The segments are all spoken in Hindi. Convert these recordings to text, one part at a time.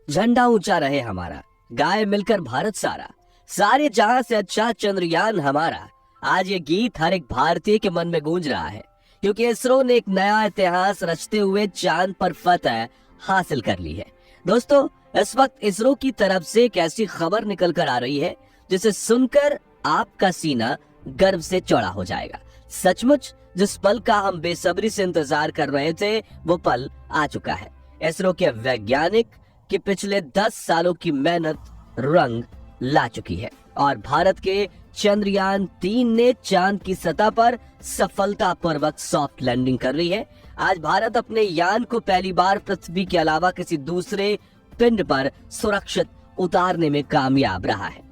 झंडा ऊंचा रहे हमारा, गाए मिलकर भारत सारा, सारे जहां से अच्छा चंद्रयान हमारा। आज ये गीत हर एक भारतीय के मन में गूंज रहा है, क्योंकि इसरो ने एक नया इतिहास रचते हुए चांद पर फतह हासिल कर ली है। दोस्तों, इस वक्त इसरो की तरफ से एक ऐसी खबर निकल कर आ रही है जिसे सुनकर आपका सीना गर्व से चौड़ा हो जाएगा। सचमुच जिस पल का हम बेसब्री से इंतजार कर रहे थे, वो पल आ चुका है। इसरो के वैज्ञानिक की पिछले 10 सालों की मेहनत रंग ला चुकी है और भारत के चंद्रयान 3 ने चांद की सतह पर सफलतापूर्वक सॉफ्ट लैंडिंग कर ली है। आज भारत अपने यान को पहली बार पृथ्वी के अलावा किसी दूसरे पिंड पर सुरक्षित उतारने में कामयाब रहा है।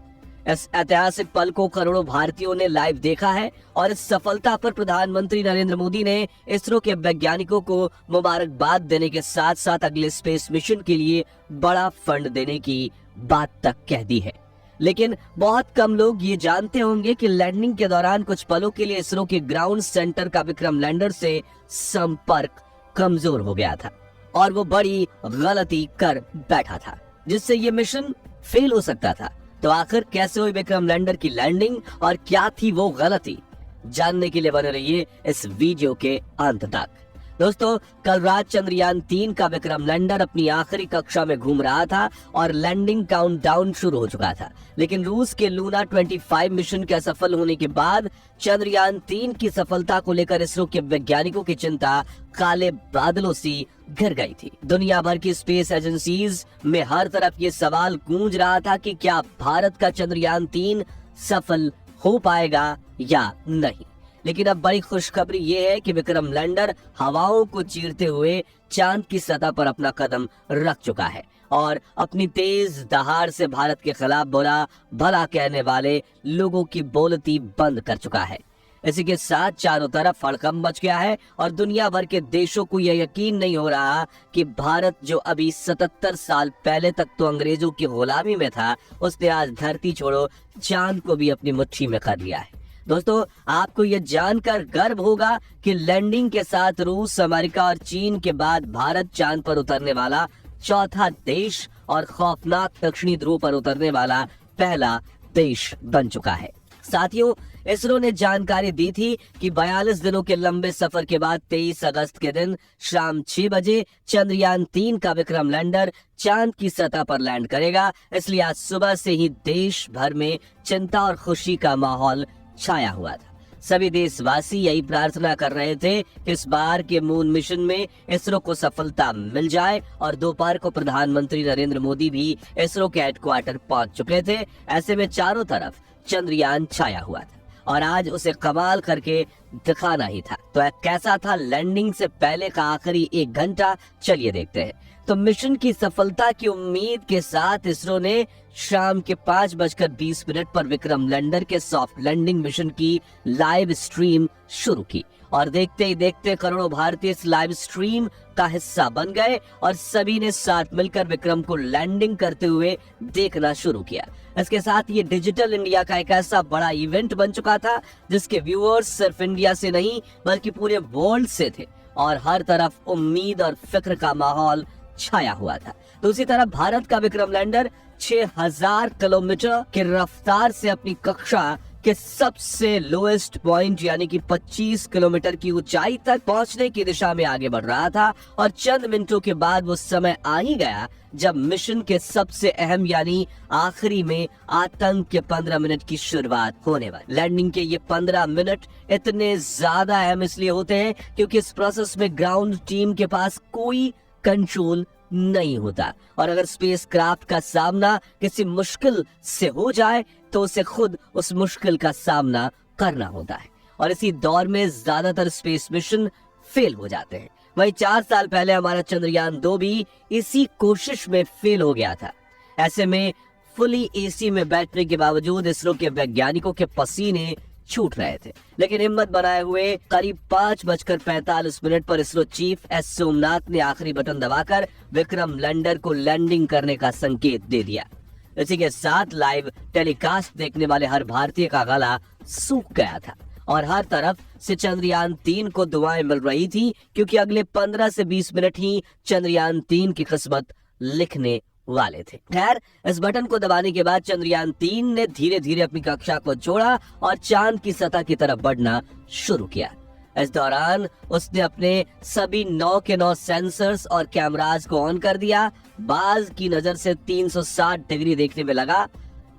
इस ऐतिहासिक पल को करोड़ों भारतीयों ने लाइव देखा है और इस सफलता पर प्रधानमंत्री नरेंद्र मोदी ने इसरो के वैज्ञानिकों को मुबारकबाद देने के साथ साथ अगले स्पेस मिशन के लिए बड़ा फंड देने की बात तक कह दी है। लेकिन बहुत कम लोग ये जानते होंगे कि लैंडिंग के दौरान कुछ पलों के लिए इसरो के ग्राउंड सेंटर का विक्रम लैंडर से संपर्क कमजोर हो गया था और वो बड़ी गलती कर बैठा था, जिससे ये मिशन फेल हो सकता था। तो आखिर कैसे हुई विक्रम लैंडर की लैंडिंग और क्या थी वो गलती, जानने के लिए बने रहिए इस वीडियो के अंत तक। दोस्तों, कल रात चंद्रयान 3 का विक्रम लैंडर अपनी आखिरी कक्षा में घूम रहा था और लैंडिंग काउंटडाउन शुरू हो चुका था। लेकिन रूस के लूना 25 मिशन के असफल होने के बाद चंद्रयान 3 की सफलता को लेकर इसरो के वैज्ञानिकों की चिंता काले बादलों सी घिर गई थी। दुनिया भर की स्पेस एजेंसीज में हर तरफ ये सवाल गूंज रहा था कि क्या भारत का चंद्रयान 3 सफल हो पाएगा या नहीं। लेकिन अब बड़ी खुशखबरी ये है कि विक्रम लैंडर हवाओं को चीरते हुए चांद की सतह पर अपना कदम रख चुका है और अपनी तेज दहाड़ से भारत के खिलाफ बुरा भला कहने वाले लोगों की बोलती बंद कर चुका है। इसी के साथ चारों तरफ हड़कंप मच गया है और दुनिया भर के देशों को यह यकीन नहीं हो रहा कि भारत, जो अभी 77 साल पहले तक तो अंग्रेजों की गुलामी में था, उसने आज धरती छोड़ो चांद को भी अपनी मुट्ठी में कर लिया है। दोस्तों, आपको यह जानकर गर्व होगा कि लैंडिंग के साथ रूस, अमेरिका और चीन के बाद भारत चांद पर उतरने वाला चौथा देश और खौफनाक दक्षिणी ध्रुव पर उतरने वाला पहला देश बन चुका है। साथियों, इसरो ने जानकारी दी थी कि 42 दिनों के लंबे सफर के बाद 23 अगस्त के दिन शाम 6 बजे चंद्रयान 3 का विक्रम लैंडर चांद की सतह पर लैंड करेगा। इसलिए आज सुबह से ही देश भर में चिंता और खुशी का माहौल छाया हुआ था। सभी देशवासी यही प्रार्थना कर रहे थे कि इस बार के मून मिशन में इसरो को सफलता मिल जाए और दोपहर को प्रधानमंत्री नरेंद्र मोदी भी इसरो के हेडक्वार्टर पहुंच चुके थे। ऐसे में चारों तरफ चंद्रयान छाया हुआ था और आज उसे कमाल करके दिखाना ही था। तो कैसा था लैंडिंग से पहले का आखिरी 1 घंटा, चलिए देखते हैं। तो मिशन की सफलता की उम्मीद के साथ इसरो ने शाम के 5:20 पर विक्रम लैंडर के सॉफ्ट लैंडिंग मिशन की लाइव स्ट्रीम शुरू की और देखते ही देखते करोड़ों भारतीय इस लाइव स्ट्रीम का हिस्सा बन गए और सभी ने साथ मिलकर विक्रम को लैंडिंग करते हुए देखना शुरू किया। इसके साथ ये डिजिटल इंडिया का एक ऐसा बड़ा इवेंट बन चुका था जिसके व्यूअर्स सिर्फ इंडिया से नहीं बल्कि पूरे वर्ल्ड से थे और हर तरफ उम्मीद और फिक्र का माहौल छाया हुआ था। दूसरी तरफ भारत का विक्रम लैंडर 6000 किलोमीटर की रफ्तार से अपनी कक्षा के सबसे लोएस्ट पॉइंट यानी कि 25 किलोमीटर की ऊंचाई तक पहुंचने की दिशा में आगे बढ़ रहा था और चंद मिनटों के बाद वो समय आ ही गया जब मिशन के सबसे अहम यानी आखिरी में आतंक के 15 मिनट की शुरुआत होने वाली। लैंडिंग के ये 15 मिनट इतने ज्यादा अहम इसलिए होते हैं क्योंकि इस प्रोसेस में ग्राउंड टीम के पास कोई कंट्रोल नहीं होता और अगर स्पेस क्राफ्ट का सामना किसी मुश्किल से हो जाए तो उसे खुद उस मुश्किल का सामना करना होता है और इसी दौर में ज्यादातर स्पेस मिशन फेल हो जाते हैं। वही 4 साल पहले हमारा चंद्रयान 2 भी इसी कोशिश में फेल हो गया था। ऐसे में फुली एसी में बैठने के बावजूद इसरो के वैज्ञानिकों के पसीने छूट रहे थे, लेकिन हिम्मत बनाए हुए करीब 5:45 पर इसरो चीफ एस सोमनाथ ने आखिरी बटन दबाकर विक्रम लैंडर को लैंडिंग करने का संकेत दे दिया। इसी के साथ लाइव टेलीकास्ट देखने वाले हर भारतीय का गला सूख गया था और हर तरफ से चंद्रयान 3 को दुआएं मिल रही थी क्योंकि अगले 15 से 20 मिनट ही चंद्रयान 3 की किस्मत लिखने वाले थे। खैर, इस बटन को दबाने के बाद चंद्रयान 3 ने धीरे धीरे अपनी कक्षा को छोड़ा और चांद की सतह की तरफ बढ़ना शुरू किया। इस दौरान उसने अपने सभी 9 के 9 सेंसर्स और कैमराज को ऑन कर दिया। बाज की नजर से 360 डिग्री देखने में लगा।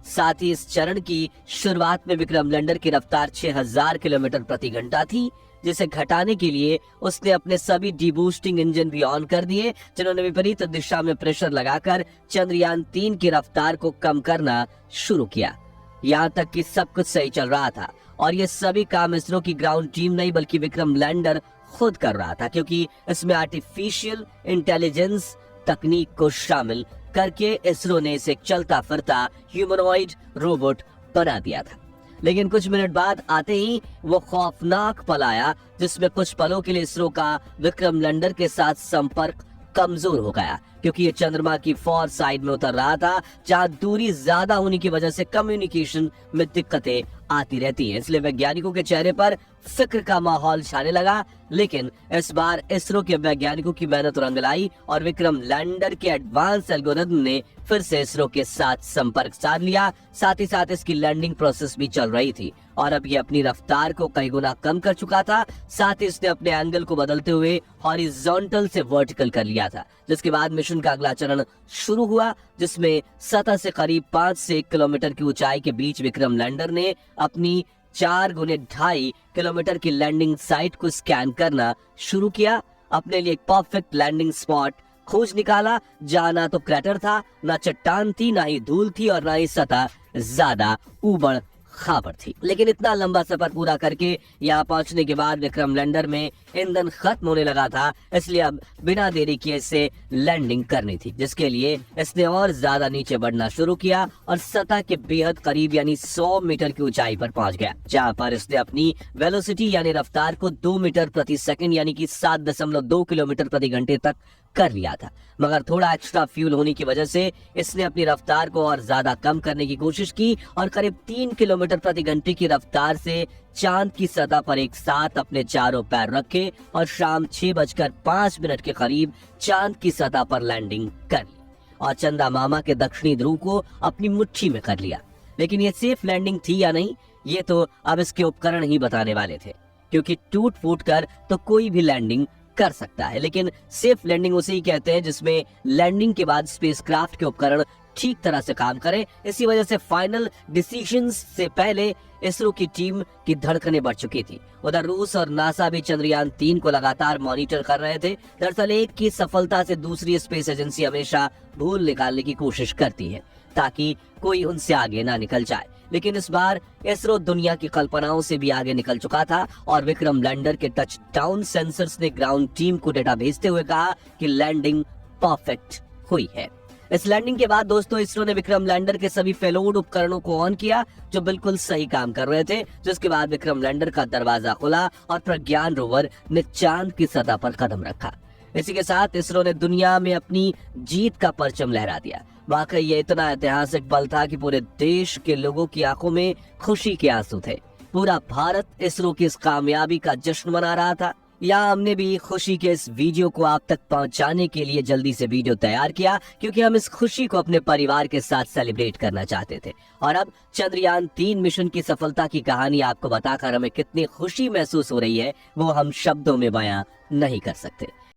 साथ ही इस चरण की शुरुआत में विक्रम लैंडर की रफ्तार 6000 किलोमीटर प्रति घंटा थी, जिसे घटाने के लिए उसने अपने सभी डीबूस्टिंग इंजन भी ऑन कर दिए, जिन्होंने विपरीत दिशा में प्रेशर लगाकर चंद्रयान 3 की रफ्तार को कम करना शुरू किया। यहाँ तक कि सब कुछ सही चल रहा था और ये सभी काम इसरो की ग्राउंड टीम नहीं बल्कि विक्रम लैंडर खुद कर रहा था, क्योंकि इसमें आर्टिफिशियल इंटेलिजेंस तकनीक को शामिल करके इसरो ने इसे चलता फिरता ह्यूमनॉइड रोबोट बना दिया था। लेकिन कुछ मिनट बाद आते ही वो खौफनाक पल आया, जिसमें कुछ पलों के लिए इसरो का विक्रम लैंडर के साथ संपर्क कमजोर हो गया, क्योंकि ये चंद्रमा की फॉर साइड में उतर रहा था, जहां दूरी ज्यादा होने की वजह से कम्युनिकेशन में दिक्कतें आती रहती हैं। इसलिए वैज्ञानिकों के चेहरे पर फिक्र का माहौल छाने लगा। लेकिन इस बार इसरो के वैज्ञानिकों की मेहनत रंग लाई और विक्रम लैंडर के एडवांस एल्गोरिथम ने फिर से इसरो के साथ संपर्क साध लिया। साथ ही साथ इसकी लैंडिंग प्रोसेस भी चल रही थी और अब ये अपनी रफ्तार को कई गुना कम कर चुका था। साथ ही इसने अपने एंगल को बदलते हुए हॉरिजॉन्टल से वर्टिकल कर लिया था, जिसके बाद मिशन का अगला चरण शुरू हुआ, जिसमें सतह से करीब 5 से 1 किलोमीटर की ऊंचाई के बीच विक्रम लैंडर ने अपनी 4 गुने 2.5 किलोमीटर की लैंडिंग साइट को स्कैन करना शुरू किया। अपने लिए एक परफेक्ट लैंडिंग स्पॉट खोज निकाला, जहां ना तो क्रैटर था, ना चट्टान थी, ना ही धूल थी और ना ही सतह ज्यादा ऊबड़ खाबड़ थी। लेकिन इतना लंबा सफर पूरा करके यहाँ पहुंचने के बाद विक्रम लैंडर में ईंधन खत्म होने लगा था, इसलिए अब बिना देरी किए इसे लैंडिंग करनी थी, जिसके लिए इसने और ज्यादा नीचे बढ़ना शुरू किया और सतह के बेहद करीब यानी 100 मीटर की ऊंचाई पर पहुंच गया, जहाँ पर इसने अपनी वेलोसिटी यानी रफ्तार को 2 मीटर प्रति सेकंड यानी कि 7.2 किलोमीटर प्रति घंटे तक कर लिया था। मगर थोड़ा एक्स्ट्रा फ्यूल होने की वजह से इसने अपनी रफ्तार को और ज्यादा कम करने की कोशिश की और करीब 3 किलोमीटर प्रति घंटे की रफ्तार से चांद की सतह पर एक साथ अपने चारों पैर रखे और शाम 6:05 के करीब चांद की सतह पर लैंडिंग कर ली और चंदा मामा के दक्षिणी ध्रुव को अपनी मुट्ठी में कर लिया। लेकिन ये सेफ लैंडिंग थी या नहीं, ये तो अब इसके उपकरण ही बताने वाले थे, क्योंकि टूट फूट कर तो कोई भी लैंडिंग कर सकता है, लेकिन सेफ लैंडिंग उसे ही कहते हैं जिसमें लैंडिंग के बाद स्पेसक्राफ्ट के उपकरण ठीक तरह से काम करें। इसी वजह से फाइनल डिसीजंस से पहले इसरो की टीम की धड़कनें बढ़ चुकी थी। उधर रूस और नासा भी चंद्रयान 3 को लगातार मॉनिटर कर रहे थे। दरअसल एक की सफलता से दूसरी स्पेस एजेंसी हमेशा भूल निकालने की कोशिश करती है ताकि कोई उनसे आगे ना निकल जाए, लेकिन इस बार इसरो दुनिया की कल्पनाओं से भी आगे निकल चुका था और विक्रम लैंडर के टच डाउन सेंसर्स ने ग्राउंड टीम को डेटा भेजते हुए कहा कि लैंडिंग परफेक्ट हुई है। इस लैंडिंग के बाद दोस्तों इसरो ने विक्रम लैंडर के सभी पेलोड उपकरणों को ऑन किया जो बिल्कुल सही काम कर रहे थे, जिसके बाद विक्रम लैंडर का दरवाजा खुला और प्रज्ञान रोवर ने चांद की सतह पर कदम रखा। इसी के साथ इसरो ने दुनिया में अपनी जीत का परचम लहरा दिया। वाकई ये इतना ऐतिहासिक पल था कि पूरे देश के लोगों की आंखों में खुशी के आंसू थे। पूरा भारत इसरो की इस कामयाबी का जश्न मना रहा था। यहाँ हमने भी खुशी के इस वीडियो को आप तक पहुंचाने के लिए जल्दी से वीडियो तैयार किया, क्योंकि हम इस खुशी को अपने परिवार के साथ सेलिब्रेट करना चाहते थे। और अब चंद्रयान 3 मिशन की सफलता की कहानी आपको बताकर हमें कितनी खुशी महसूस हो रही है वो हम शब्दों में बयां नहीं कर सकते।